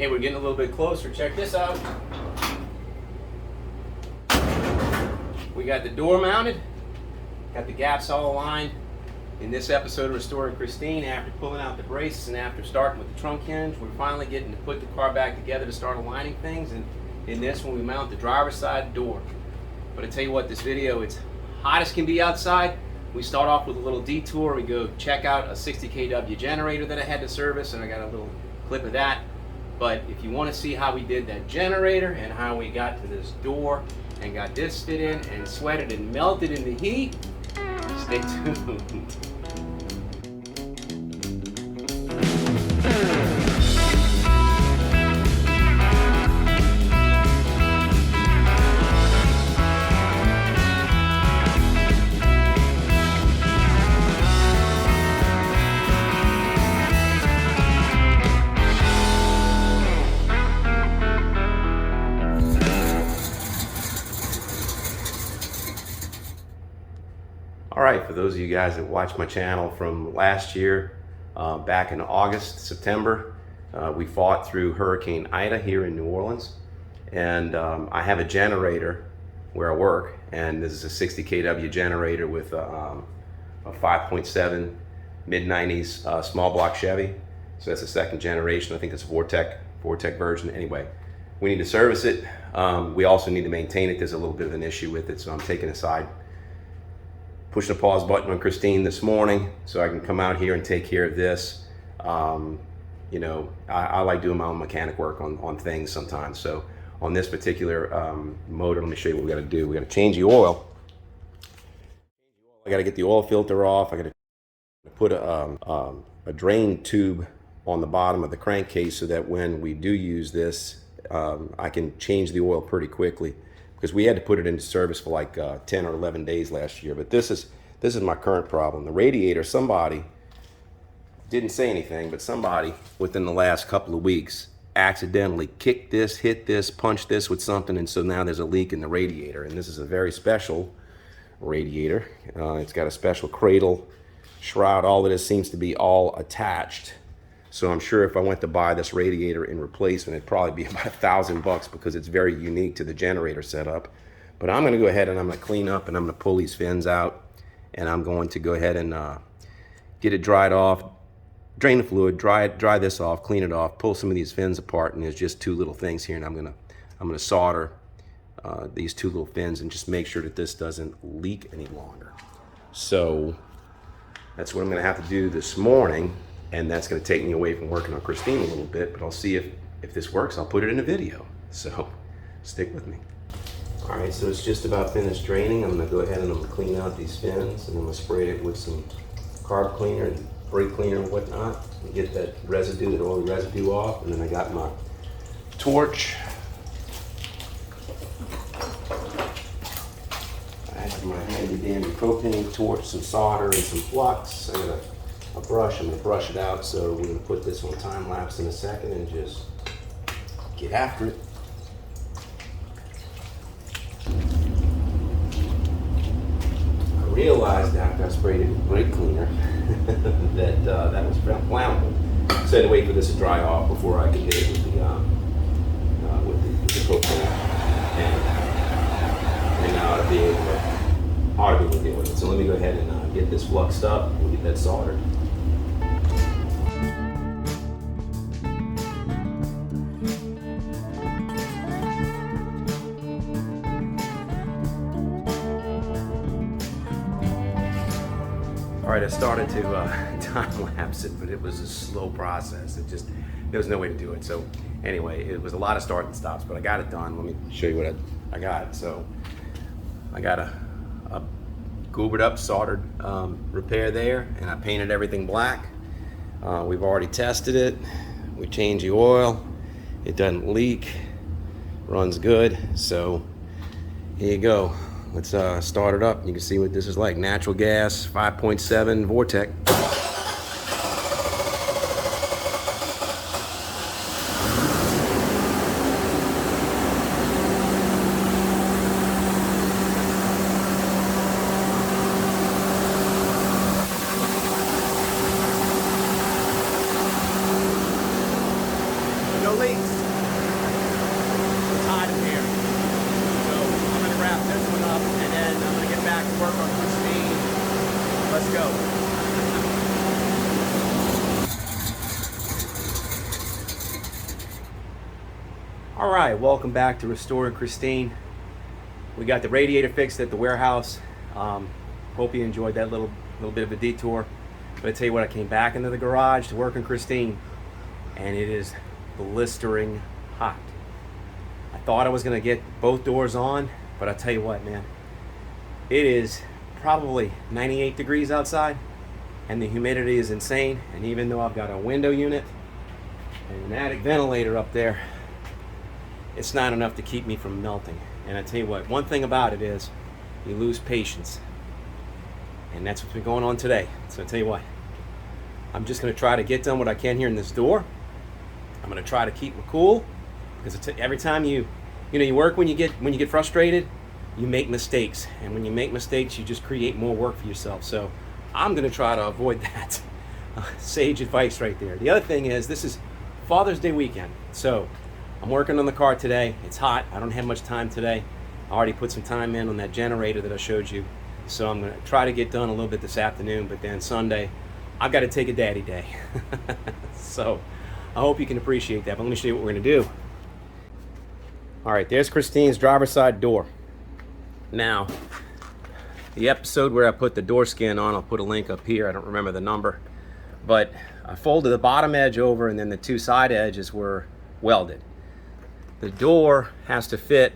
Hey, we're getting a little bit closer. Check this out. We got the door mounted, got the gaps all aligned. In this episode of Restoring Christine, after pulling out the braces and after starting with the trunk hinge, we're finally getting to put the car back together to start aligning things. And in this one, we mount the driver's side door. But I tell you what, this video, it's hot as can be outside. We start off with a little detour. We go check out a 60 kW generator that I had to service, and I got a little clip of that. But if you want to see how we did that generator and how we got to this door and got this fit in and sweated and melted in the heat, stay tuned. All right, for those of you guys that watched my channel from last year, back in August, September, we fought through Hurricane Ida here in New Orleans. And I have a generator where I work, and this is a 60 kW generator with a 5.7 mid-90s small block Chevy. So that's the second generation. I think it's a Vortec version. Anyway, we need to service it. We also need to maintain it. There's a little bit of an issue with it, so I'm taking it aside. Pushing the pause button on Christine this morning so I can come out here and take care of this. You know, I like doing my own mechanic work on things sometimes. So on this particular motor, let me show you what we gotta do. We gotta change the oil. I gotta get the oil filter off. I gotta put a drain tube on the bottom of the crankcase so that when we do use this, I can change the oil pretty quickly, because we had to put it into service for like 10 or 11 days last year. But this is my current problem. The radiator, somebody didn't say anything, but somebody within the last couple of weeks accidentally kicked this, hit this, punched this with something, and so now there's a leak in the radiator. And this is a very special radiator. It's got a special cradle, shroud. All of this seems to be all attached. So I'm sure if I went to buy this radiator in replacement, it'd probably be about $1,000 because it's very unique to the generator setup. But I'm gonna go ahead and I'm gonna clean up and I'm gonna pull these fins out, and I'm going to go ahead and get it dried off, drain the fluid, dry this off, clean it off, pull some of these fins apart, and there's just two little things here, and I'm gonna solder these two little fins and just make sure that this doesn't leak any longer. So that's what I'm gonna have to do this morning. And that's going to take me away from working on Christine a little bit, but I'll see if this works. I'll put it in a video, so stick with me. All right, so it's just about finished draining. I'm going to go ahead and I'm going to clean out these fins, and I'm going to spray it with some carb cleaner and brake cleaner and whatnot and get that residue, that oil residue off. And then I got my torch. I have my handy dandy propane torch, some solder and some flux. I got a brush. I'm going to brush it out. So we're going to put this on time lapse in a second and just get after it. I realized after I sprayed it with brake cleaner that that was flammable. So I had to wait for this to dry off before I could hit it with the propane. And now I'll be able to deal with it. So let me go ahead and get this fluxed up and get that soldered. All right, I started to time lapse it, but it was a slow process. There was no way to do it. So anyway, it was a lot of start and stops, but I got it done. Let me show you what I got. So I got a goobered up soldered repair there, and I painted everything black. We've already tested it. We changed the oil. It doesn't leak, runs good. So here you go. Let's start it up. You can see what this is like. Natural gas, 5.7 Vortec. no leaks. It's hot in here. So I'm gonna wrap this one up and then I'm gonna get back to work on Christine. Let's go. All right, welcome back to Restoring Christine. We got the radiator fixed at the warehouse. Hope you enjoyed that little bit of a detour. But I tell you what, I came back into the garage to work on Christine, and it is blistering hot. I thought I was gonna get both doors on, but I tell you what, man, it is probably 98 degrees outside, and the humidity is insane. And even though I've got a window unit and an attic ventilator up there, it's not enough to keep me from melting. And I tell you what, one thing about it is you lose patience. And that's what's been going on today. So I tell you what, I'm just gonna try to get done what I can here in this door. I'm gonna try to keep it cool, because every time you work, when you get frustrated, you make mistakes. And when you make mistakes, you just create more work for yourself. So I'm gonna try to avoid that. Sage advice right there. The other thing is, this is Father's Day weekend. So I'm working on the car today. It's hot. I don't have much time today. I already put some time in on that generator that I showed you. So I'm going to try to get done a little bit this afternoon, but then Sunday, I've got to take a daddy day. So I hope you can appreciate that. But let me show you what we're going to do. All right, there's Christine's driver's side door. Now, the episode where I put the door skin on, I'll put a link up here. I don't remember the number. But I folded the bottom edge over, and then the two side edges were welded. The door has to fit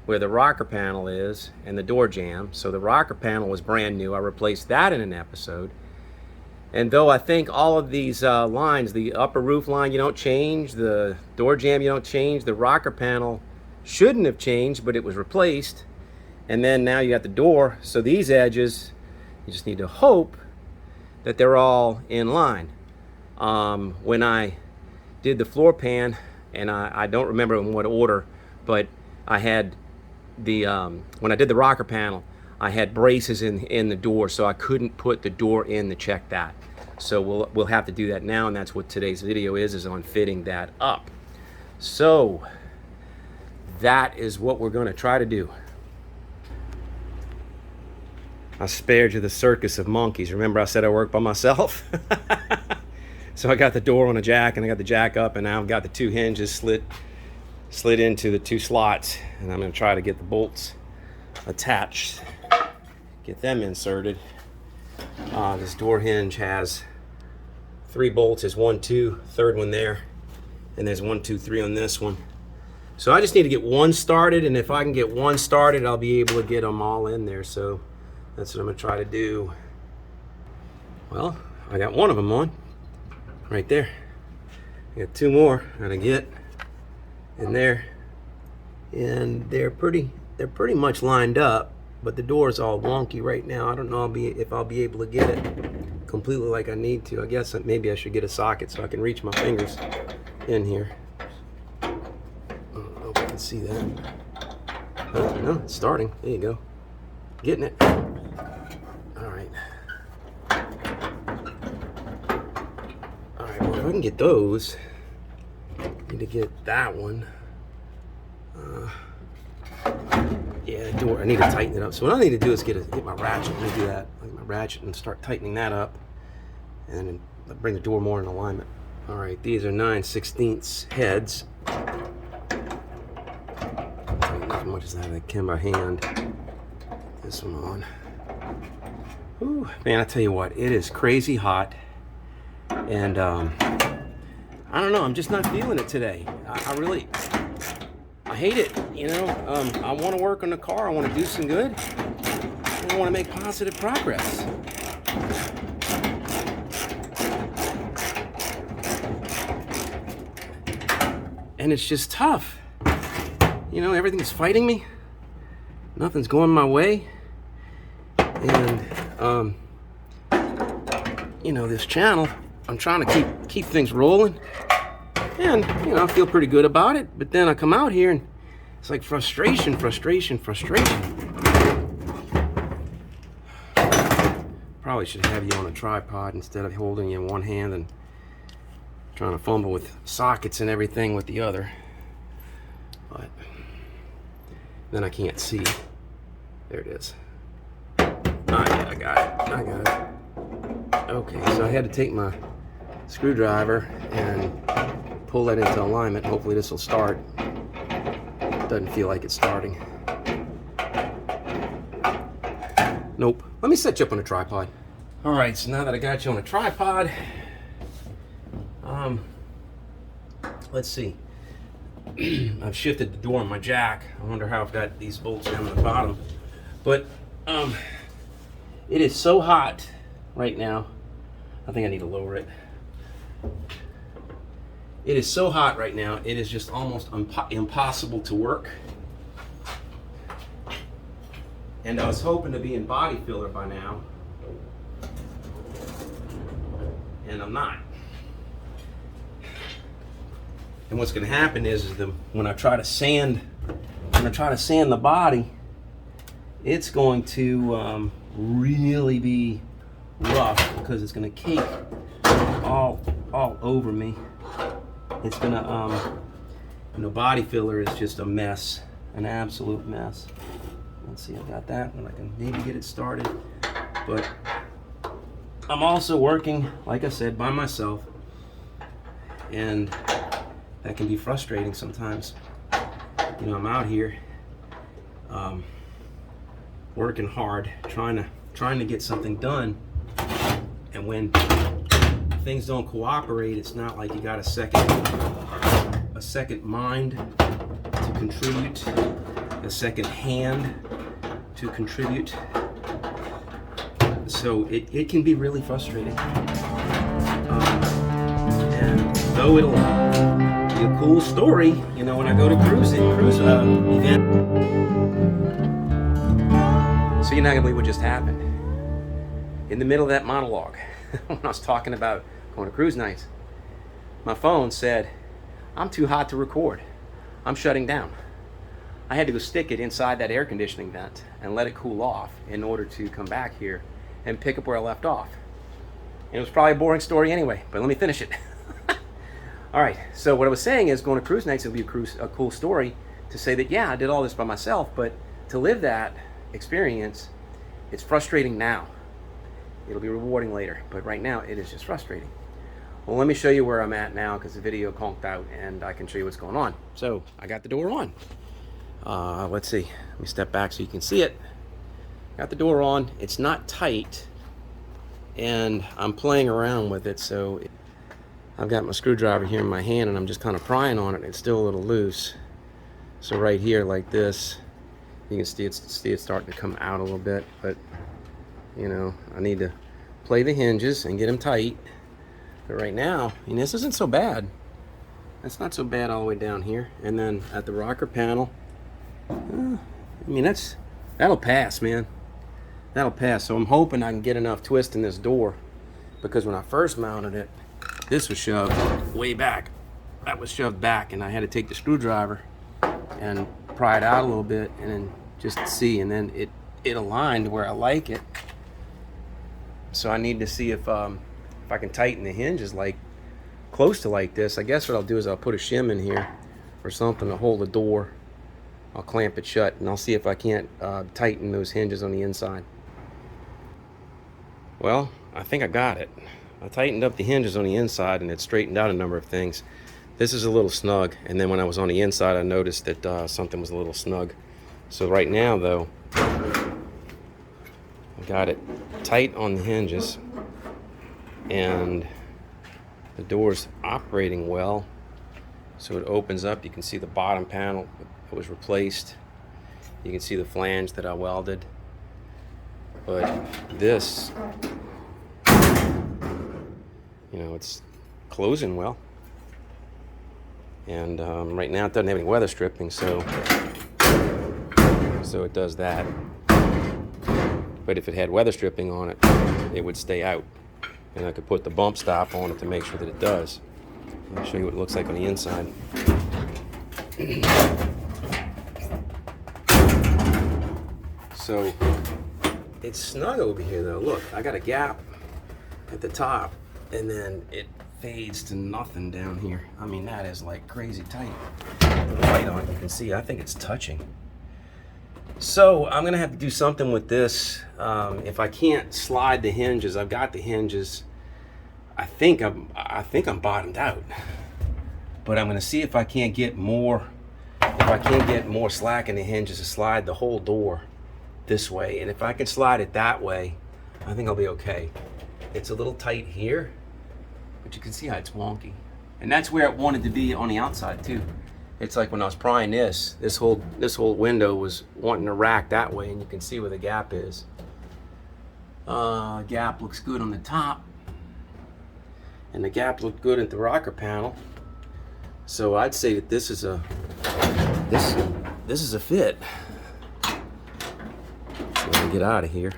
where the rocker panel is and the door jamb. So the rocker panel was brand new. I replaced that in an episode. And though I think all of these lines, the upper roof line you don't change, the door jamb you don't change, the rocker panel shouldn't have changed, but it was replaced. And then now you got the door. So these edges, you just need to hope that they're all in line. When I did the floor pan, and I don't remember in what order, but I had the when I did the rocker panel, I had braces in the door, so I couldn't put the door in to check that. So we'll have to do that now, and that's what today's video is on fitting that up. So that is what we're going to try to do. I spared you the circus of monkeys. Remember I said I work by myself? So I got the door on a jack, and I got the jack up, and now I've got the two hinges slid into the two slots, and I'm going to try to get the bolts attached, get them inserted. This door hinge has 3 bolts. There's 1, 2, third one there, and there's 1, 2, 3 on this one. So I just need to get one started, and if I can get one started, I'll be able to get them all in there. So that's what I'm going to try to do. Well, I got one of them on. Right there. I got 2 more I gotta get in there, and they're pretty much lined up, but the door's all wonky right now. I don't know if I'll be able to get it completely like I need to. I guess maybe I should get a socket so I can reach my fingers in here. I don't know if I can see that. Oh, no, it's starting. There you go. Getting it. All right. Well, if I can get those, I need to get that one. Yeah, the door, I need to tighten it up. So what I need to do is get my ratchet. Let me do that. Get my ratchet and start tightening that up, and then bring the door more in alignment. All right, these are 9/16 heads. Tighten as much as I can by hand. This one on. Ooh, man, I tell you what, it is crazy hot. And I don't know, I'm just not feeling it today. I hate it, you know. I want to work on the car, I want to do some good, and I want to make positive progress. And it's just tough. You know, everything's fighting me. Nothing's going my way. And, you know, this channel, I'm trying to keep things rolling, and you know, I feel pretty good about it. But then I come out here and it's like frustration. Probably should have you on a tripod instead of holding you in one hand and Trying to fumble with sockets and everything with the other, but then I can't see. There it is. Yeah, I got it. I got it. Okay, so I had to take my screwdriver and pull that into alignment. Hopefully this will start. Doesn't feel like it's starting. Nope. Let me set you up on a tripod. All right, so now that I got you on a tripod, let's see. I've shifted the door on my jack. I wonder how I've got these bolts down at the bottom. But it is so hot right now. I think I need to lower it. It is so hot right now, it is just almost impossible to work. And I was hoping to be in body filler by now, and I'm not. And what's going to happen is when I try to sand the body, it's going to really be rough because it's going to cake all over me. It's going to, body filler is just a mess, an absolute mess. Let's see, I got that one. I can maybe get it started. But I'm also working, like I said, by myself. And that can be frustrating sometimes. I'm out here working hard, trying to get something done. And when things don't cooperate, it's not like you got a second mind to contribute, a second hand to contribute. So it can be really frustrating. And though it'll be a cool story, when I go to cruise event. So you're not gonna believe what just happened. In the middle of that monologue, when I was talking about going to cruise nights, my phone said, "I'm too hot to record. I'm shutting down." I had to go stick it inside that air conditioning vent and let it cool off in order to come back here and pick up where I left off. And it was probably a boring story anyway, but let me finish it. All right, so what I was saying is going to cruise nights, it'll be a cool story to say that, yeah, I did all this by myself, but to live that experience, it's frustrating now. It'll be rewarding later, but right now it is just frustrating. Well, let me show you where I'm at now because the video conked out and I can show you what's going on. So I got the door on. Let's see, let me step back so you can see it. Got the door on, it's not tight, and I'm playing around with it, so I've got my screwdriver here in my hand and I'm just kind of prying on it, and it's still a little loose. So right here, like this, you can see it's starting to come out a little bit, but I need to play the hinges and get them tight. But right now, this isn't so bad. That's not so bad all the way down here. And then at the rocker panel, that'll pass, man. That'll pass. So I'm hoping I can get enough twist in this door, because when I first mounted it, this was shoved way back. That was shoved back, and I had to take the screwdriver and pry it out a little bit, and then just to see, and then it aligned where I like it. So I need to see if I can tighten the hinges like close to like this. I guess what I'll do is I'll put a shim in here or something to hold the door. I'll clamp it shut, and I'll see if I can't tighten those hinges on the inside. Well, I think I got it. I tightened up the hinges on the inside, and it straightened out a number of things. This is a little snug, and then when I was on the inside, I noticed that something was a little snug. So right now, though, I got it tight on the hinges, and the door's operating well. So it opens up. You can see the bottom panel that was replaced. You can see the flange that I welded. But this, it's closing well. And right now it doesn't have any weather stripping, so it does that. But if it had weather stripping on it, it would stay out. And I could put the bump stop on it to make sure that it does. I'll show you what it looks like on the inside. So it's snug over here though. Look, I got a gap at the top, and then it fades to nothing down here. I mean, that is like crazy tight. Put the light on, you can see, I think it's touching. So I'm gonna have to do something with this. If I can't slide the hinges, I've got the hinges. I think I'm bottomed out. But I'm gonna see if I can't get more, slack in the hinges to slide the whole door this way. And if I can slide it that way, I think I'll be okay. It's a little tight here, but you can see how it's wonky. And that's where it wanted to be on the outside too. It's like when I was prying this whole window was wanting to rack that way, and you can see where the gap is. Gap looks good on the top, and the gap looked good at the rocker panel. So I'd say that this is a fit. So let me get out of here.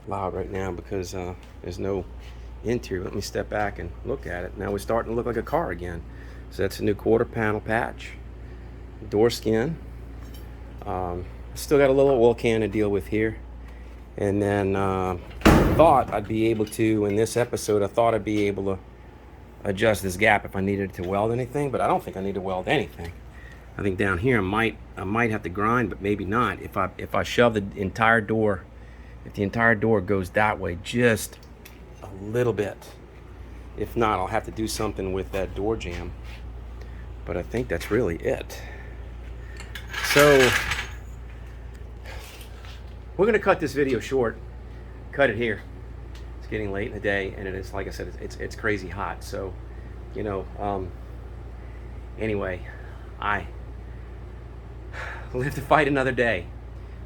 Loud right now because there's no interior. Let me step back and look at it. Now we're starting to look like a car again. So that's a new quarter panel patch, door skin. Still got a little oil can to deal with here. And then thought I'd be able to, in this episode, I thought I'd be able to adjust this gap if I needed to weld anything, but I don't think I need to weld anything. I think down here I might have to grind, but maybe not. If I shove the entire door, if the entire door goes that way just a little bit. If not, I'll have to do something with that door jamb. But I think that's really it. So we're gonna cut this video short, cut it here. It's getting late in the day, and it is, like I said, it's crazy hot. So, you know, anyway, I live to fight another day.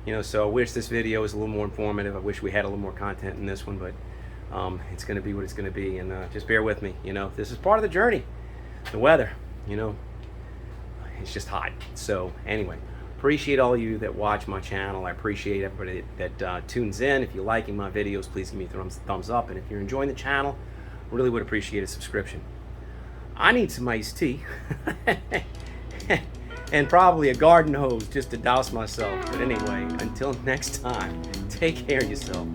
You know, so I wish this video was a little more informative. I wish we had a little more content in this one, but it's going to be what it's going to be. And just bear with me. You know, this is part of the journey. The weather, you know, it's just hot. So anyway, appreciate all of you that watch my channel. I appreciate everybody that tunes in. If you're liking my videos, please give me a thumbs up. And if you're enjoying the channel, really would appreciate a subscription. I need some iced tea. And probably a garden hose just to douse myself. But anyway, until next time, take care of yourself.